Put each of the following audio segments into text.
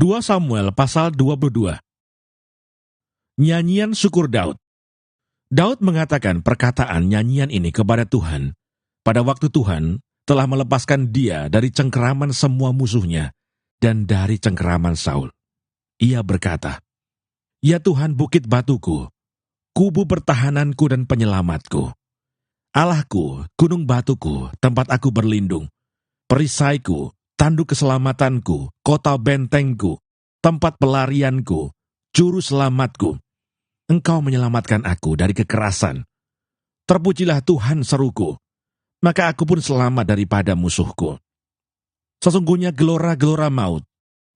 2 Samuel pasal 22. Nyanyian syukur Daud. Daud mengatakan perkataan nyanyian ini kepada Tuhan pada waktu Tuhan telah melepaskan dia dari cengkeraman semua musuhnya dan dari cengkeraman Saul. Ia berkata, "Ya Tuhan, bukit batuku, kubu pertahananku dan penyelamatku. Allahku, gunung batuku, tempat aku berlindung, perisaiku, tanduk keselamatanku, kota bentengku, tempat pelarianku, juru selamatku. Engkau menyelamatkan aku dari kekerasan. Terpujilah Tuhan seruku, maka aku pun selamat daripada musuhku. Sesungguhnya gelora-gelora maut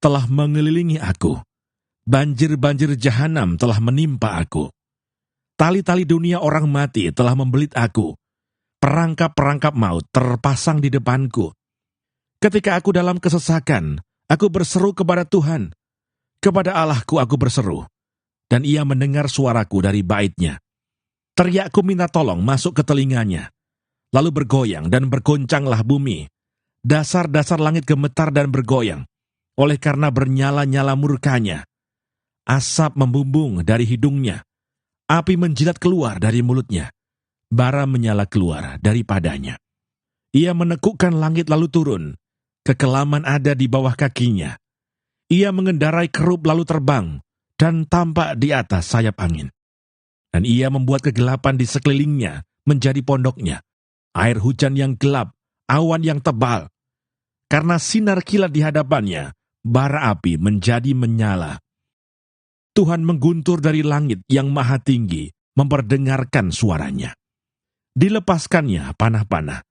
telah mengelilingi aku. Banjir-banjir jahanam telah menimpa aku. Tali-tali dunia orang mati telah membelit aku. Perangkap-perangkap maut terpasang di depanku. Ketika aku dalam kesesakan, aku berseru kepada Tuhan. Kepada Allahku aku berseru, dan ia mendengar suaraku dari bait-Nya. Teriakku minta tolong masuk ke telinganya. Lalu bergoyang dan bergoncanglah bumi. Dasar-dasar langit gemetar dan bergoyang, oleh karena bernyala-nyala murkanya. Asap membumbung dari hidungnya. Api menjilat keluar dari mulutnya. Bara menyala keluar daripadanya. Ia menekukkan langit lalu turun. Kekelaman ada di bawah kakinya. Ia mengendarai kerub lalu terbang, dan tampak di atas sayap angin. Dan ia membuat kegelapan di sekelilingnya menjadi pondoknya. Air hujan yang gelap, awan yang tebal. Karena sinar kilat di hadapannya, bara api menjadi menyala. Tuhan mengguntur dari langit yang maha tinggi, memperdengarkan suaranya. Dilepaskannya panah-panah,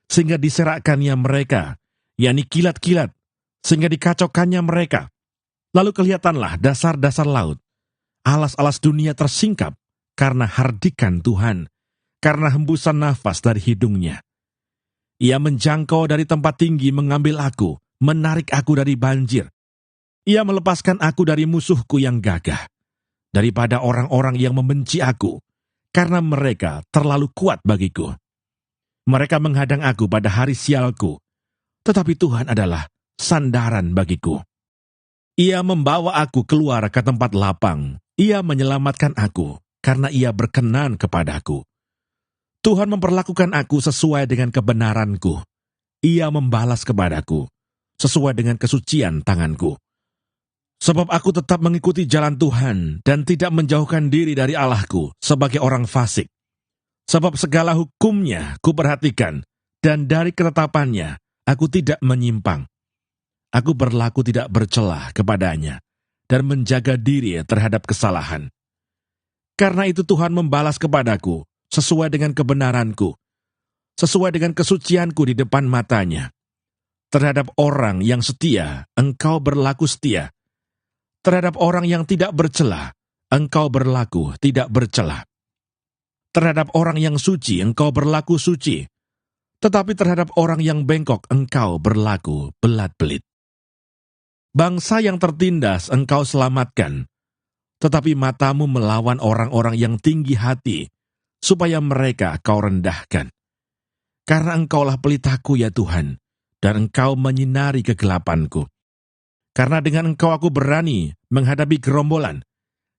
sehingga diserakkannya mereka, yakni kilat-kilat, sehingga dikacaukannya mereka. Lalu kelihatanlah dasar-dasar laut. Alas-alas dunia tersingkap karena hardikan Tuhan, karena hembusan nafas dari hidungnya. Ia menjangkau dari tempat tinggi mengambil aku, menarik aku dari banjir. Ia melepaskan aku dari musuhku yang gagah, daripada orang-orang yang membenci aku, karena mereka terlalu kuat bagiku. Mereka menghadang aku pada hari sialku, tetapi Tuhan adalah sandaran bagiku. Ia membawa aku keluar ke tempat lapang. Ia menyelamatkan aku, karena ia berkenan kepadaku. Tuhan memperlakukan aku sesuai dengan kebenaranku. Ia membalas kepadaku, sesuai dengan kesucian tanganku. Sebab aku tetap mengikuti jalan Tuhan, dan tidak menjauhkan diri dari Allahku sebagai orang fasik. Sebab segala hukumnya kuperhatikan, dan dari ketetapannya aku tidak menyimpang. Aku berlaku tidak bercelah kepadanya, dan menjaga diri terhadap kesalahan. Karena itu Tuhan membalas kepadaku, sesuai dengan kebenaranku, sesuai dengan kesucianku di depan matanya. Terhadap orang yang setia, engkau berlaku setia. Terhadap orang yang tidak bercelah, engkau berlaku tidak bercelah. Terhadap orang yang suci, engkau berlaku suci. Tetapi terhadap orang yang bengkok, engkau berlaku belat-belit. Bangsa yang tertindas engkau selamatkan, tetapi matamu melawan orang-orang yang tinggi hati, supaya mereka kau rendahkan. Karena engkaulah pelitaku ya Tuhan, dan engkau menyinari kegelapanku. Karena dengan engkau aku berani menghadapi gerombolan.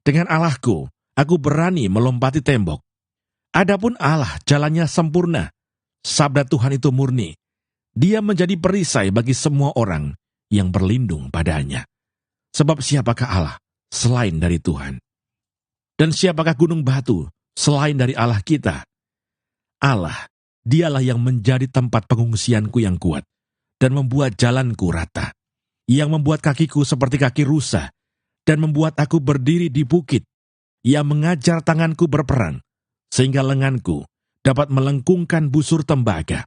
Dengan Allahku, aku berani melompati tembok. Adapun Allah jalannya sempurna, sabda Tuhan itu murni. Dia menjadi perisai bagi semua orang yang berlindung padanya. Sebab siapakah Allah selain dari Tuhan? Dan siapakah gunung batu selain dari Allah kita? Allah, dialah yang menjadi tempat pengungsianku yang kuat, dan membuat jalanku rata. Yang membuat kakiku seperti kaki rusa, dan membuat aku berdiri di bukit. Ia mengajar tanganku berperang, sehingga lenganku dapat melengkungkan busur tembaga.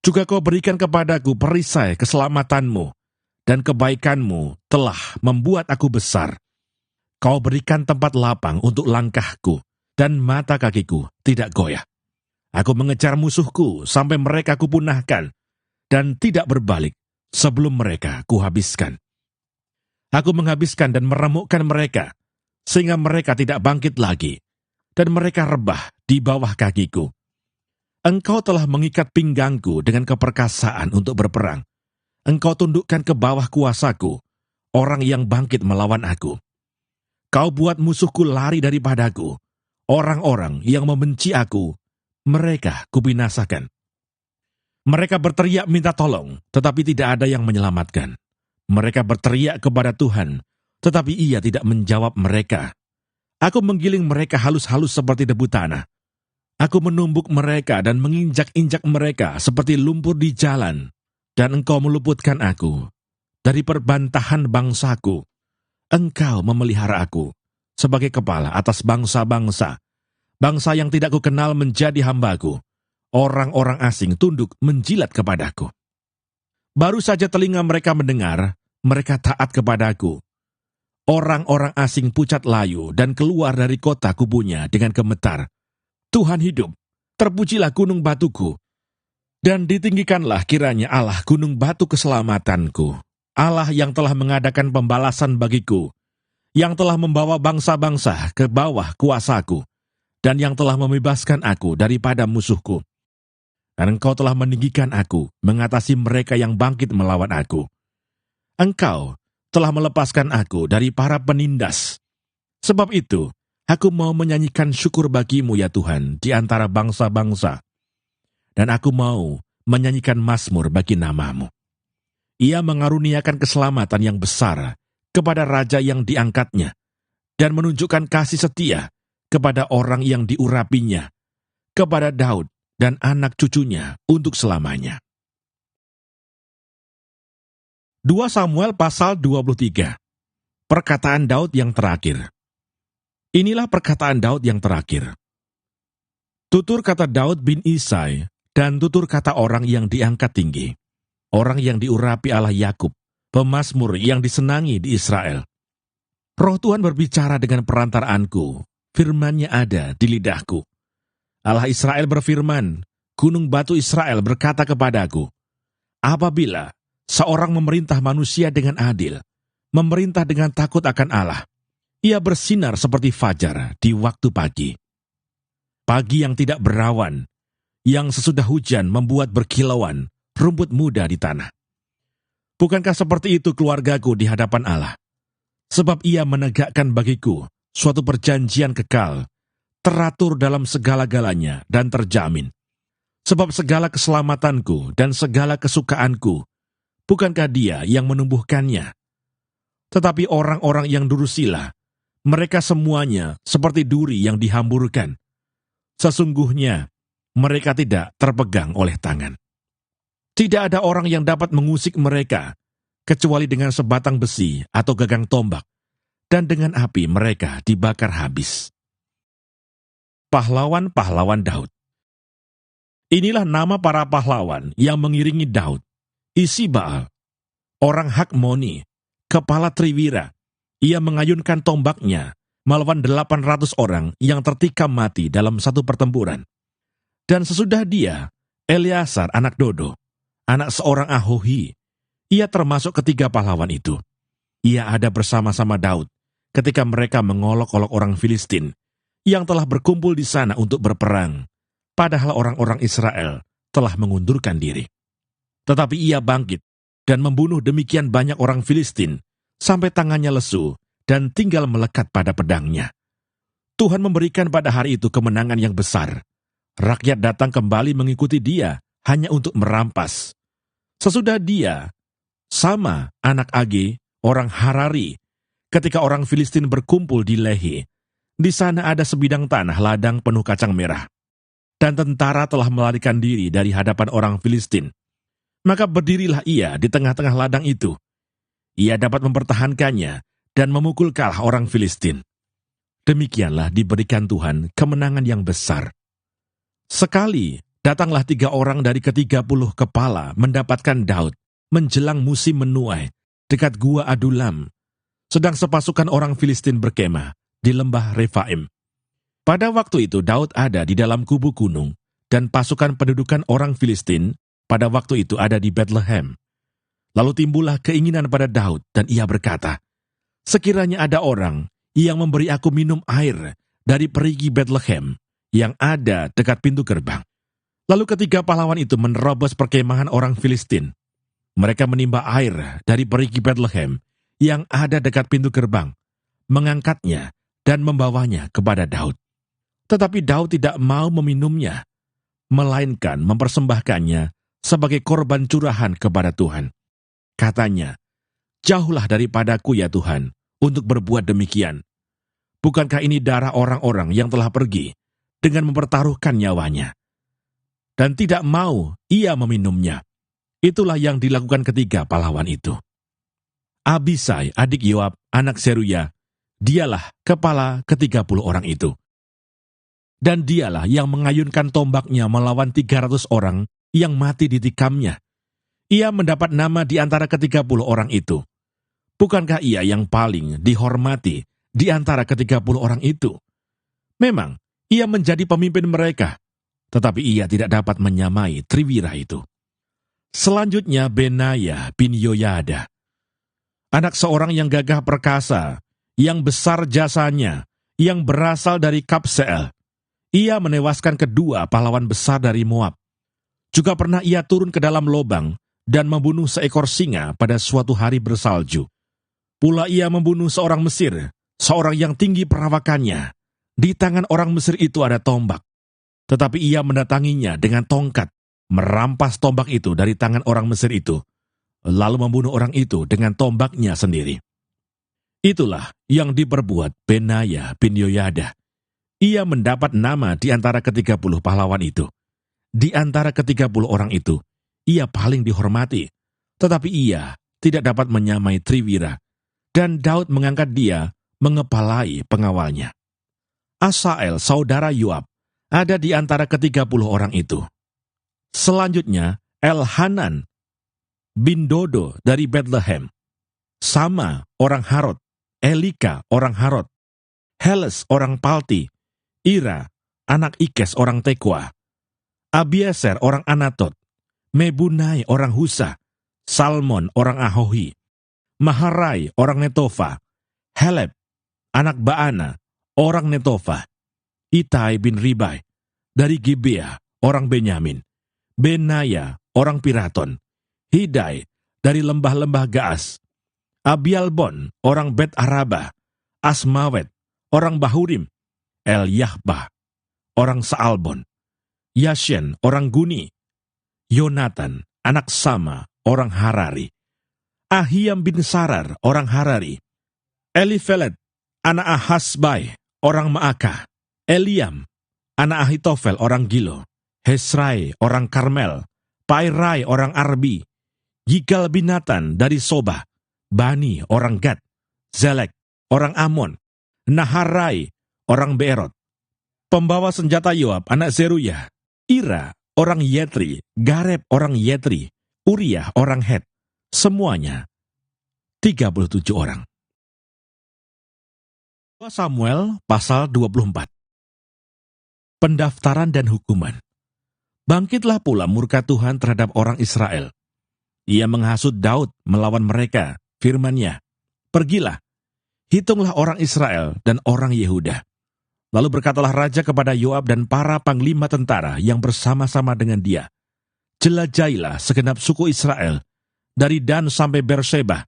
Juga kau berikan kepadaku perisai keselamatanmu, dan kebaikanmu telah membuat aku besar. Kau berikan tempat lapang untuk langkahku, dan mata kakiku tidak goyah. Aku mengejar musuhku sampai mereka kupunahkan, dan tidak berbalik sebelum mereka kuhabiskan. Aku menghabiskan dan meremukkan mereka, sehingga mereka tidak bangkit lagi, dan mereka rebah di bawah kakiku. Engkau telah mengikat pinggangku dengan keperkasaan untuk berperang. Engkau tundukkan ke bawah kuasaku. orang yang bangkit melawan aku. Kau buat musuhku lari daripadaku. Orang-orang yang membenci aku, mereka kubinasakan. Mereka berteriak minta tolong, tetapi tidak ada yang menyelamatkan. Mereka berteriak kepada Tuhan, tetapi Ia tidak menjawab mereka. Aku menggiling mereka halus-halus seperti debu tanah. Aku menumbuk mereka dan menginjak-injak mereka seperti lumpur di jalan. Dan Engkau meluputkan aku dari perbantahan bangsaku. Engkau memelihara aku sebagai kepala atas bangsa-bangsa. Bangsa yang tidak kukenal menjadi hambaku. Orang-orang asing tunduk menjilat kepadaku. Baru saja telinga mereka mendengar, mereka taat kepadaku. Orang-orang asing pucat layu dan keluar dari kota kubunya dengan gemetar. Tuhan hidup, terpujilah gunung batuku. Dan ditinggikanlah kiranya Allah gunung batu keselamatanku. Allah yang telah mengadakan pembalasan bagiku, yang telah membawa bangsa-bangsa ke bawah kuasaku, dan yang telah membebaskan aku daripada musuhku. Dan Engkau telah meninggikan aku, mengatasi mereka yang bangkit melawan aku. Engkau telah melepaskan aku dari para penindas. Sebab itu, aku mau menyanyikan syukur bagimu ya Tuhan di antara bangsa-bangsa. Dan aku mau menyanyikan mazmur bagi namamu. Ia mengaruniakan keselamatan yang besar kepada raja yang diangkatnya, dan menunjukkan kasih setia kepada orang yang diurapinya, kepada Daud dan anak cucunya untuk selamanya. 2 Samuel pasal 23. Perkataan Daud yang terakhir. Inilah perkataan Daud yang terakhir. Tutur kata Daud bin Isai, dan tutur kata orang yang diangkat tinggi, orang yang diurapi Allah Yakub, pemazmur yang disenangi di Israel. Roh Tuhan berbicara dengan perantaraanku, firman-Nya ada di lidahku. Allah Israel berfirman, gunung batu Israel berkata kepadaku, apabila seorang memerintah manusia dengan adil, memerintah dengan takut akan Allah, ia bersinar seperti fajar di waktu pagi. Pagi yang tidak berawan, yang sesudah hujan membuat berkilauan rumput muda di tanah. Bukankah seperti itu keluargaku di hadapan Allah? Sebab Ia menegakkan bagiku suatu perjanjian kekal, teratur dalam segala-galanya dan terjamin. Sebab segala keselamatanku dan segala kesukaanku, bukankah Dia yang menumbuhkannya? Tetapi orang-orang yang durusila, mereka semuanya seperti duri yang dihamburkan. Sesungguhnya, mereka tidak terpegang oleh tangan. Tidak ada orang yang dapat mengusik mereka, kecuali dengan sebatang besi atau gagang tombak, dan dengan api mereka dibakar habis. Pahlawan-pahlawan Daud. Inilah nama para pahlawan yang mengiringi Daud. Isibaal, orang Hakmoni, kepala Triwira. Ia mengayunkan tombaknya melawan 800 orang yang tertikam mati dalam satu pertempuran. Dan sesudah dia, Eleasar anak Dodo, anak seorang Ahohi, ia termasuk ketiga pahlawan itu. Ia ada bersama-sama Daud ketika mereka mengolok-olok orang Filistin yang telah berkumpul di sana untuk berperang, padahal orang-orang Israel telah mengundurkan diri. Tetapi ia bangkit dan membunuh demikian banyak orang Filistin sampai tangannya lesu dan tinggal melekat pada pedangnya. Tuhan memberikan pada hari itu kemenangan yang besar. Rakyat datang kembali mengikuti dia hanya untuk merampas. Sesudah dia, Sama anak Age, orang Harari, ketika orang Filistin berkumpul di Lehi, di sana ada sebidang tanah ladang penuh kacang merah. Dan tentara telah melarikan diri dari hadapan orang Filistin. Maka berdirilah ia di tengah-tengah ladang itu. Ia dapat mempertahankannya dan memukul kalah orang Filistin. Demikianlah diberikan Tuhan kemenangan yang besar. Sekali datanglah 3 orang dari ke-30 kepala mendapatkan Daud menjelang musim menuai dekat gua Adulam, sedang sepasukan orang Filistin berkemah di lembah Refaim. Pada waktu itu Daud ada di dalam kubu gunung, dan pasukan pendudukan orang Filistin pada waktu itu ada di Bethlehem. Lalu timbullah keinginan pada Daud, dan ia berkata, sekiranya ada orang yang memberi aku minum air dari perigi Bethlehem yang ada dekat pintu gerbang. Lalu ketiga pahlawan itu menerobos perkemahan orang Filistin. Mereka menimba air dari perigi Bethlehem yang ada dekat pintu gerbang, mengangkatnya dan membawanya kepada Daud. Tetapi Daud tidak mau meminumnya, melainkan mempersembahkannya sebagai korban curahan kepada Tuhan. Katanya, "Jauhlah daripadaku ya Tuhan, untuk berbuat demikian. Bukankah ini darah orang-orang yang telah pergi dengan mempertaruhkan nyawanya?" Dan tidak mau ia meminumnya. Itulah yang dilakukan ketiga pahlawan itu. Abisai, adik Yoab, anak Seruya, dialah kepala ke-30 orang itu. Dan dialah yang mengayunkan tombaknya melawan 300 orang yang mati ditikamnya. Ia mendapat nama di antara ke-30 orang itu. Bukankah ia yang paling dihormati di antara ke-30 orang itu? Memang, ia menjadi pemimpin mereka, tetapi ia tidak dapat menyamai Triwira itu. Selanjutnya Benaya bin Yoyada, anak seorang yang gagah perkasa, yang besar jasanya, yang berasal dari Kabseel. Ia menewaskan kedua pahlawan besar dari Moab. Juga pernah ia turun ke dalam lobang dan membunuh seekor singa pada suatu hari bersalju. Pula ia membunuh seorang Mesir, seorang yang tinggi perawakannya. Di tangan orang Mesir itu ada tombak. Tetapi ia mendatanginya dengan tongkat, merampas tombak itu dari tangan orang Mesir itu, lalu membunuh orang itu dengan tombaknya sendiri. Itulah yang diperbuat Benaya bin Yoyada. Ia mendapat nama di antara ke-30 pahlawan itu. Di antara ke-30 orang itu, ia paling dihormati, tetapi ia tidak dapat menyamai Triwira, dan Daud mengangkat dia mengepalai pengawalnya. Asael, saudara Yoab, ada di antara ke-30 orang itu. Selanjutnya, Elhanan bin Dodo dari Bethlehem, Sama orang Harod, Elika orang Harod, Heles orang Palti, Ira, anak Ikes orang Tekoa, Abieser orang Anatot, Mebunai orang Husa, Salmon orang Ahohi, Maharai orang Netofa, Heleb, anak Baana, orang Netofa, Itai bin Ribai, dari Gibea, orang Benyamin, Benaya, orang Piraton, Hidai, dari lembah-lembah Gaas, Abialbon, orang Bet Araba, Asmawet, orang Bahurim, El-Yahbah, orang Saalbon, Yashen, orang Guni, Yonatan, anak Sama, orang Harari, Ahiam bin Sarar, orang Harari, Elifelet, anak Ahasbai, orang Maakah, Eliam, anak Ahitofel, orang Gilo, Hesrai, orang Karmel, Pairai, orang Arbi, Yigal bin Natan dari Soba, Bani, orang Gad, Zelek, orang Amon, Naharai, orang Beerot, pembawa senjata Yoab, anak Zeruya, Ira, orang Yetri, Gareb, orang Yetri, Uriah, orang Het, semuanya 37 orang. Samuel pasal 24. Pendaftaran dan hukuman. Bangkitlah pula murka Tuhan terhadap orang Israel. Ia menghasut Daud melawan mereka, firman-Nya, "Pergilah, hitunglah orang Israel dan orang Yehuda." Lalu berkatalah raja kepada Yoab dan para panglima tentara yang bersama-sama dengan dia, "Jelajahilah segenap suku Israel, dari Dan sampai Berseba.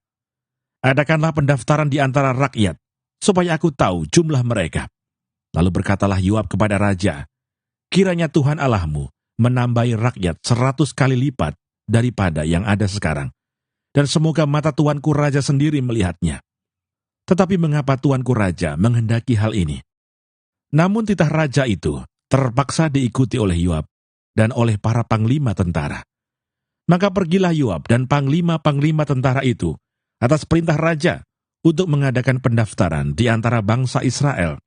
Adakanlah pendaftaran di antara rakyat, supaya aku tahu jumlah mereka." Lalu berkatalah Yoab kepada raja, "Kiranya Tuhan Allahmu menambahi rakyat 100 kali lipat daripada yang ada sekarang, dan semoga mata tuanku raja sendiri melihatnya. Tetapi mengapa tuanku raja menghendaki hal ini?" Namun titah raja itu terpaksa diikuti oleh Yoab dan oleh para panglima tentara. Maka pergilah Yoab dan panglima-panglima tentara itu atas perintah raja untuk mengadakan pendaftaran di antara bangsa Israel.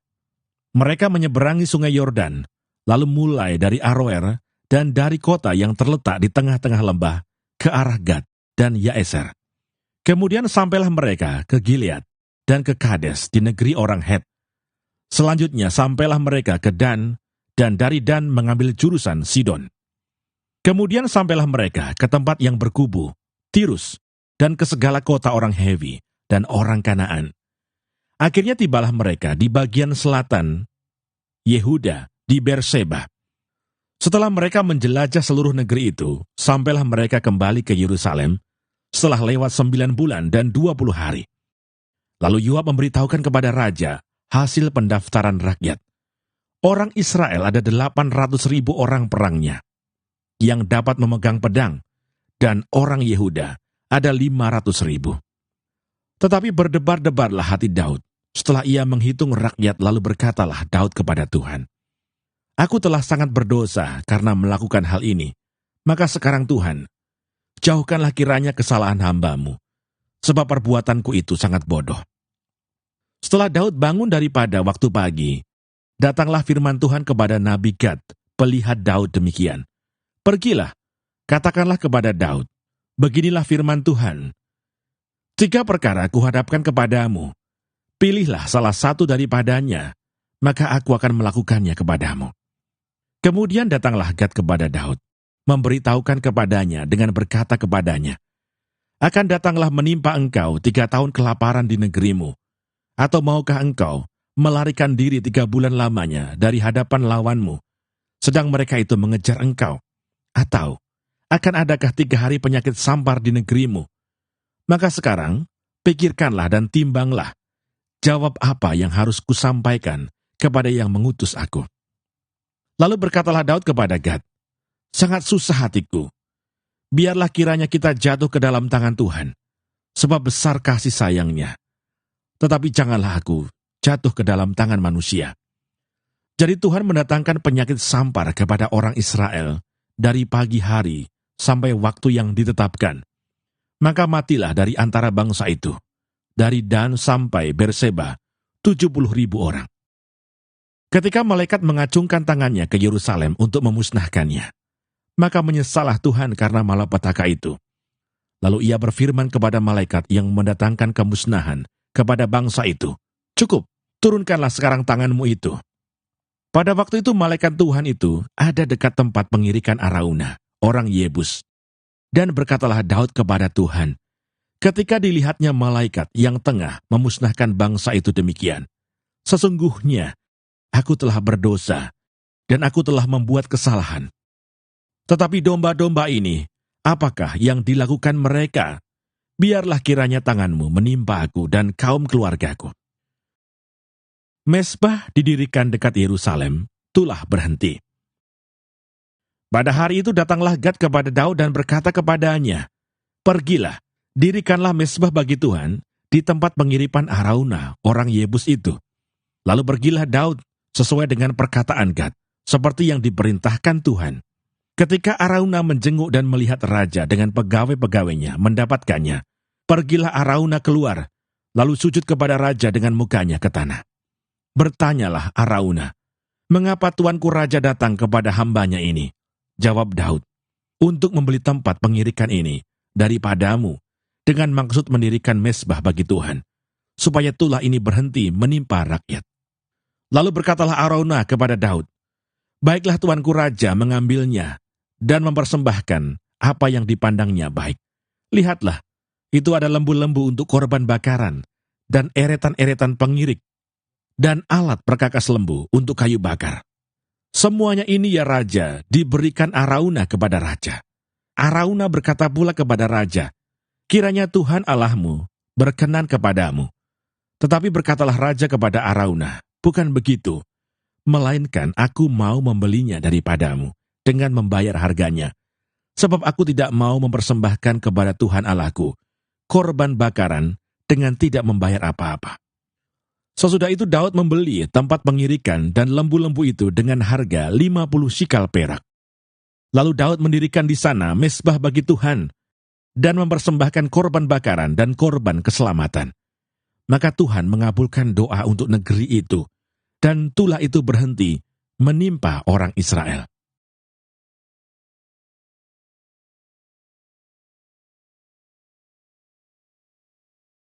Mereka menyeberangi sungai Yordan, lalu mulai dari Aroer dan dari kota yang terletak di tengah-tengah lembah ke arah Gad dan Yaeser. Kemudian sampailah mereka ke Gilead dan ke Kades di negeri orang Het. Selanjutnya sampailah mereka ke Dan, dan dari Dan mengambil jurusan Sidon. Kemudian sampailah mereka ke tempat yang berkubu, Tirus, dan ke segala kota orang Hewi dan orang Kanaan. Akhirnya tibalah mereka di bagian selatan Yehuda di Berseba. Setelah mereka menjelajah seluruh negeri itu, sampailah mereka kembali ke Yerusalem setelah lewat 9 bulan dan 20 hari. Lalu Yoab memberitahukan kepada raja hasil pendaftaran rakyat. Orang Israel ada 800.000 orang perangnya yang dapat memegang pedang, dan orang Yehuda ada 500.000. Tetapi berdebar-debarlah hati Daud setelah ia menghitung rakyat, lalu berkatalah Daud kepada Tuhan, "Aku telah sangat berdosa karena melakukan hal ini. Maka sekarang Tuhan, jauhkanlah kiranya kesalahan hamba-Mu, sebab perbuatanku itu sangat bodoh." Setelah Daud bangun daripada waktu pagi, datanglah firman Tuhan kepada Nabi Gad, pelihat Daud demikian. "Pergilah, katakanlah kepada Daud, beginilah firman Tuhan, 3 perkara kuhadapkan kepadamu, pilihlah salah satu daripadanya, maka aku akan melakukannya kepadamu." Kemudian datanglah Gad kepada Daud, memberitahukan kepadanya dengan berkata kepadanya, "Akan datanglah menimpa engkau 3 tahun kelaparan di negerimu, atau maukah engkau melarikan diri 3 bulan lamanya dari hadapan lawanmu, sedang mereka itu mengejar engkau? Atau akan adakah 3 hari penyakit sampar di negerimu? Maka sekarang, pikirkanlah dan timbanglah, jawab apa yang harus kusampaikan kepada yang mengutus aku." Lalu berkatalah Daud kepada Gad, "Sangat susah hatiku. Biarlah kiranya kita jatuh ke dalam tangan Tuhan, sebab besar kasih sayangnya. Tetapi janganlah aku jatuh ke dalam tangan manusia." Jadi Tuhan mendatangkan penyakit sampar kepada orang Israel dari pagi hari sampai waktu yang ditetapkan. Maka matilah dari antara bangsa itu, dari Dan sampai Berseba, 70.000 orang. Ketika malaikat mengacungkan tangannya ke Yerusalem untuk memusnahkannya, maka menyesallah Tuhan karena malapetaka itu. Lalu ia berfirman kepada malaikat yang mendatangkan kemusnahan kepada bangsa itu, "Cukup, turunkanlah sekarang tanganmu itu." Pada waktu itu malaikat Tuhan itu ada dekat tempat pengirikan Arauna, orang Yebus. Dan berkatalah Daud kepada Tuhan, ketika dilihatnya malaikat yang tengah memusnahkan bangsa itu demikian, "Sesungguhnya aku telah berdosa, dan aku telah membuat kesalahan. Tetapi domba-domba ini, apakah yang dilakukan mereka? Biarlah kiranya tanganmu menimpa aku dan kaum keluargaku." Mezbah didirikan dekat Yerusalem, tulah berhenti. Pada hari itu datanglah Gad kepada Daud dan berkata kepadanya, "Pergilah, dirikanlah mezbah bagi Tuhan di tempat pengiripan Arauna, orang Yebus itu." Lalu pergilah Daud sesuai dengan perkataan Gad, seperti yang diperintahkan Tuhan. Ketika Arauna menjenguk dan melihat raja dengan pegawai-pegawainya mendapatkannya, pergilah Arauna keluar, lalu sujud kepada raja dengan mukanya ke tanah. Bertanyalah Arauna, "Mengapa tuanku raja datang kepada hambanya ini?" Jawab Daud, "Untuk membeli tempat pengirikan ini daripadamu, dengan maksud mendirikan mezbah bagi Tuhan, supaya tulah ini berhenti menimpa rakyat." Lalu berkatalah Arauna kepada Daud, "Baiklah tuanku raja mengambilnya, dan mempersembahkan apa yang dipandangnya baik. Lihatlah, itu ada lembu-lembu untuk korban bakaran, dan eretan-eretan pengirik, dan alat perkakas lembu untuk kayu bakar. Semuanya ini ya raja, diberikan Arauna kepada raja." Arauna berkata pula kepada raja, "Kiranya Tuhan Allahmu berkenan kepadamu." Tetapi berkatalah raja kepada Arauna, "Bukan begitu, melainkan aku mau membelinya daripadamu dengan membayar harganya, sebab aku tidak mau mempersembahkan kepada Tuhan Allahku korban bakaran dengan tidak membayar apa-apa." Sesudah itu Daud membeli tempat pengirikan dan lembu-lembu itu dengan harga 50 sikal perak. Lalu Daud mendirikan di sana mezbah bagi Tuhan dan mempersembahkan korban bakaran dan korban keselamatan. Maka Tuhan mengabulkan doa untuk negeri itu, dan tulah itu berhenti menimpa orang Israel.